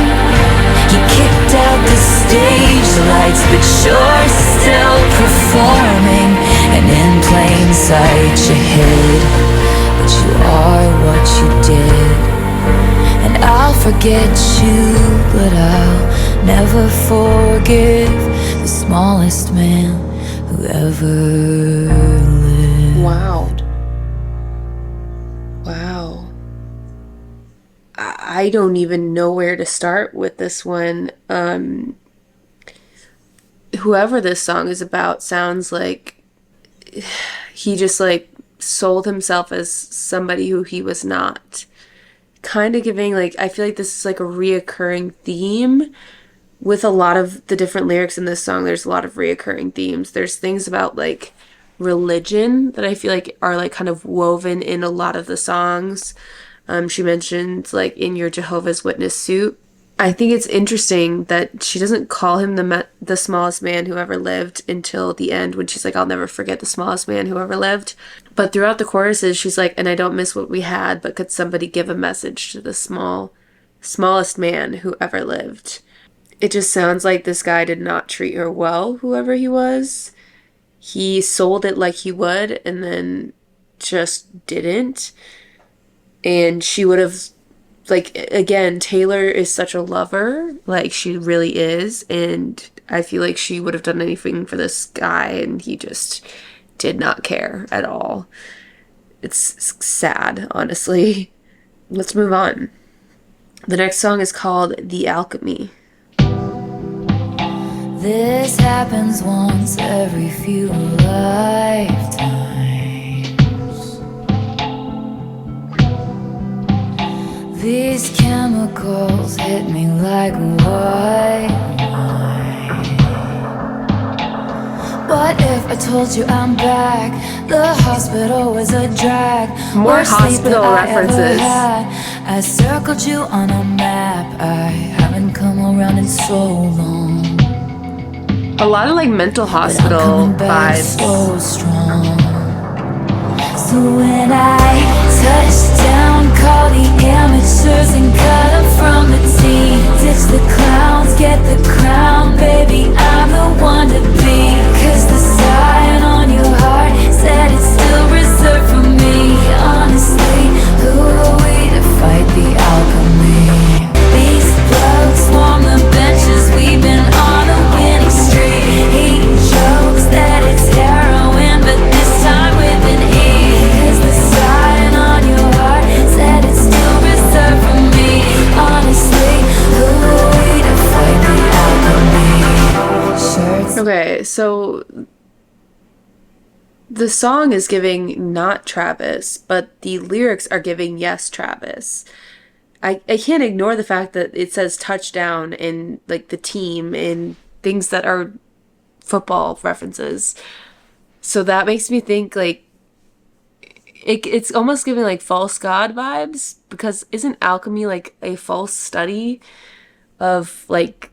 You kicked out the stage lights, but you're still performing. And in plain sight you hid, but you are what you did. And I'll forget you, but I'll never forgive the smallest man who ever lived. Wow. Wow. I don't even know where to start with this one. Whoever this song is about sounds like he just like sold himself as somebody who he was not. Kind of giving like, I feel like this is like a reoccurring theme with a lot of the different lyrics in this song. There's a lot of reoccurring themes. There's things about like religion that I feel like are like kind of woven in a lot of the songs. She mentioned like in your Jehovah's Witness suit. I think it's interesting that she doesn't call him the smallest man who ever lived until the end, when she's like, I'll never forget the smallest man who ever lived. But throughout the choruses, she's like, and I don't miss what we had, but could somebody give a message to the smallest man who ever lived? It just sounds like this guy did not treat her well, whoever he was. He sold it like he would and then just didn't. And she would have, like, again, Taylor is such a lover, like she really is, and I feel like she would have done anything for this guy, and he just did not care at all. It's sad, honestly. Let's move on. The next song is called The Alchemy. This happens once every few lifetimes. These chemicals hit me like white wine. What if I told you I'm back? The hospital was a drag. More Worst sleep hospital that I ever references. had. I circled you on a map. I haven't come around in so long. A lot of like mental But I'm hospital coming back vibes. so strong. So when I touch down, call the amateurs and cut them from the team. Ditch the clowns, get the crown, baby, I'm the one to be. 'Cause the sign on your heart said it's still reserved for me. Honestly, who are we to fight the alchemy? These plugs swarm the benches, we've been on a winning streak. He jokes that it's heroin, but this time with an E. 'Cause the sign on your heart said it's still reserved for me. Honestly, who are we to fight the alchemy? Shirts. Okay, so the song is giving not Travis, but the lyrics are giving yes Travis. I can't ignore the fact that it says touchdown and like the team and things that are football references. So that makes me think like it's almost giving like false god vibes, because isn't alchemy like a false study of like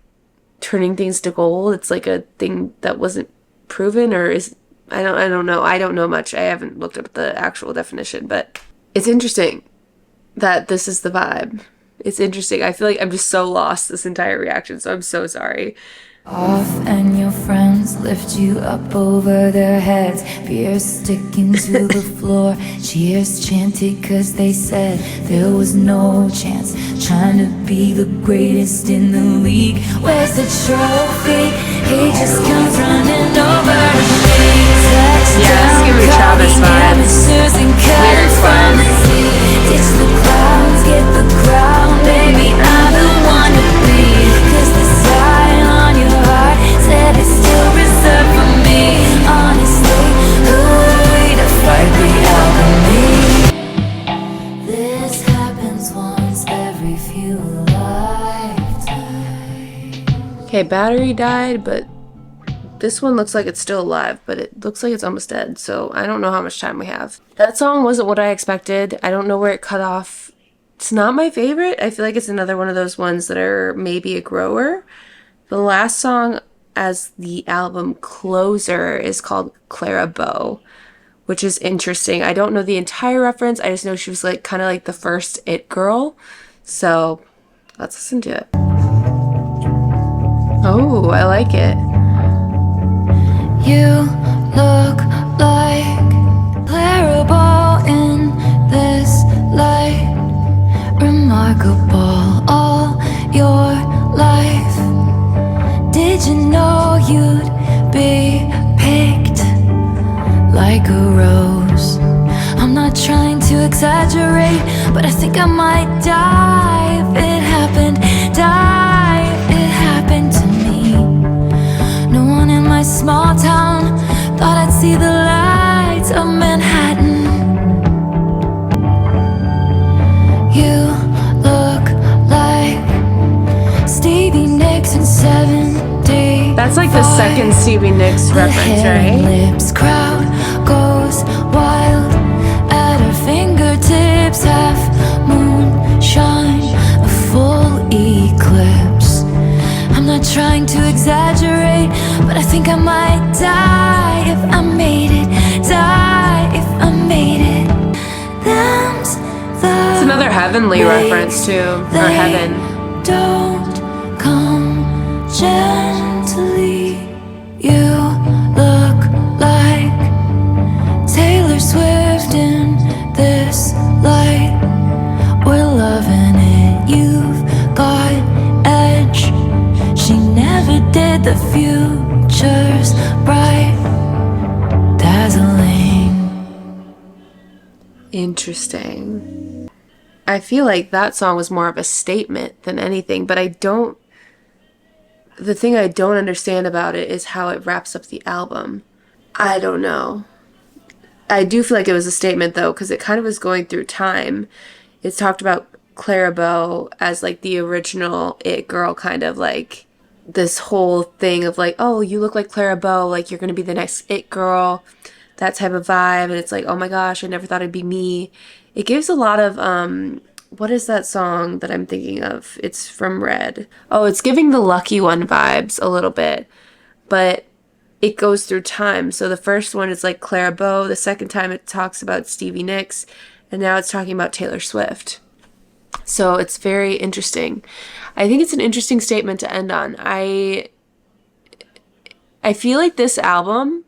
turning things to gold? It's like a thing that wasn't proven, or is I don't know. I don't know much. I haven't looked up the actual definition, but it's interesting that this is the vibe. It's interesting. I feel like I'm just so lost this entire reaction, so I'm so sorry. Off and your friends lift you up over their heads. Fear sticking to the floor. Cheers chanted cause they said there was no chance. Trying to be the greatest in the league. Where's the trophy? He just comes running over to me. Yes, give me Travis vibes. Lyrics vibes. Ditch the clouds, get the crown. Baby, I'm the one to be. Cause the sign on your heart said it's still reserved for me. Honestly, who are we to fight the alchemy? This happens once every few lifetimes. Okay, battery died, but this one looks like it's still alive, but it looks like it's almost dead, so I don't know how much time we have. That song wasn't what I expected. I don't know where it cut off. It's not my favorite. I feel like it's another one of those ones that are maybe a grower. The last song as the album closer is called Clara Bow, which is interesting. I don't know the entire reference. I just know she was like kind of like the first it girl. So let's listen to it. Oh, I like it. You look like Clara Bow in this light. Remarkable all your life. Did you know you'd be picked like a rose? I'm not trying to exaggerate, but I think I might die if it happened. Die if it happened to me. No one in my small town thought I'd see the lights of Manhattan. You look like Stevie Nicks in 70. That's like the second Stevie Nicks reference, right? Lips crowd goes wild at her fingertips. Half moonshine, a full eclipse. I'm not trying to exaggerate, but I think I might die if I made it. Die if I made it. Them's the It's another Heavenly reference too, or they Heaven. don't come gently. You look like Taylor Swift in this light. We're loving it. You've got edge. She never did. The future's bright, dazzling. Interesting. I feel like that song was more of a statement than anything, but the thing I don't understand about it is how it wraps up the album. I don't know. I do feel like it was a statement though, because it kind of was going through time. It's talked about Clara Bow as like the original it girl, kind of like this whole thing of like, oh, you look like Clara Bow, like you're gonna be the next it girl, that type of vibe. And it's like, oh my gosh, I never thought it'd be me. It gives a lot of what is that song that I'm thinking of? It's from Red. Oh, it's giving the Lucky One vibes a little bit, but it goes through time. So the first one is like Clara Bow, the second time it talks about Stevie Nicks, and now it's talking about Taylor Swift. So it's very interesting. I think it's an interesting statement to end on. I feel like this album,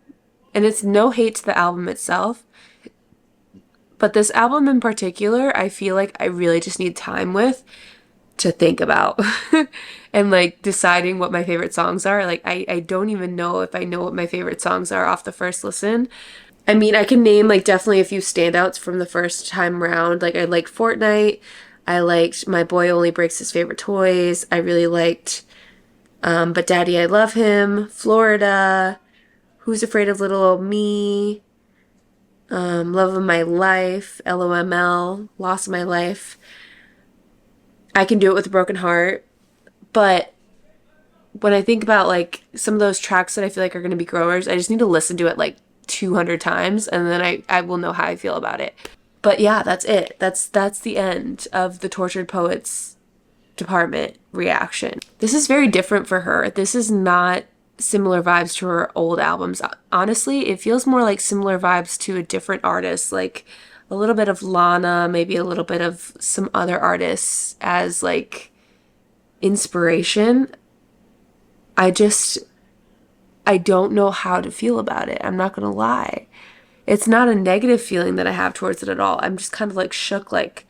and it's no hate to the album itself, but this album in particular, I feel like I really just need time with to think about and like deciding what my favorite songs are. Like I don't even know if I know what my favorite songs are off the first listen. I mean, I can name like definitely a few standouts from the first time round. Like I liked Fortnight. I liked My Boy Only Breaks His Favorite Toys. I really liked But Daddy I Love Him, Florida, Who's Afraid of Little Old Me, Love of My Life, LoML, Loss of My Life. I Can Do It With a Broken Heart. But when I think about like some of those tracks that I feel like are going to be growers, I just need to listen to it like 200 times and then I will know how I feel about it. But yeah, that's it. That's the end of the Tortured Poets Department reaction. This is very different for her. This is not similar vibes to her old albums. Honestly, it feels more like similar vibes to a different artist, like a little bit of Lana, maybe a little bit of some other artists as like inspiration. I just, I don't know how to feel about it. I'm not gonna lie. It's not a negative feeling that I have towards it at all. I'm just kind of like shook, like,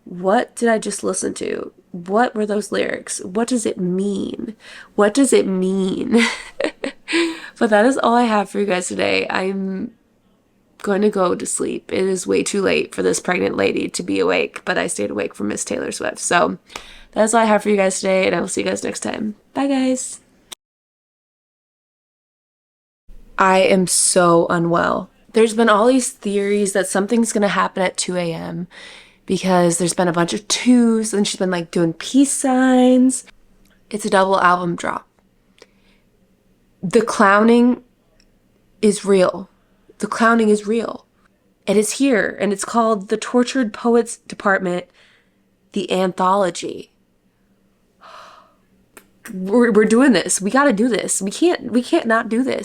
what did I just listen to? What were those lyrics? What does it mean? What does it mean? But that is all I have for you guys today. I'm going to go to sleep. It is way too late for this pregnant lady to be awake, but I stayed awake for Miss Taylor Swift. So that is all I have for you guys today, and I will see you guys next time. Bye, guys. I am so unwell. There's been all these theories that something's going to happen at 2 a.m. because there's been a bunch of twos, and she's been like doing peace signs. It's a double album drop. The clowning is real. The clowning is real. It is here, and it's called The Tortured Poets Department, the Anthology. We're doing this. We got to do this. We can't not do this.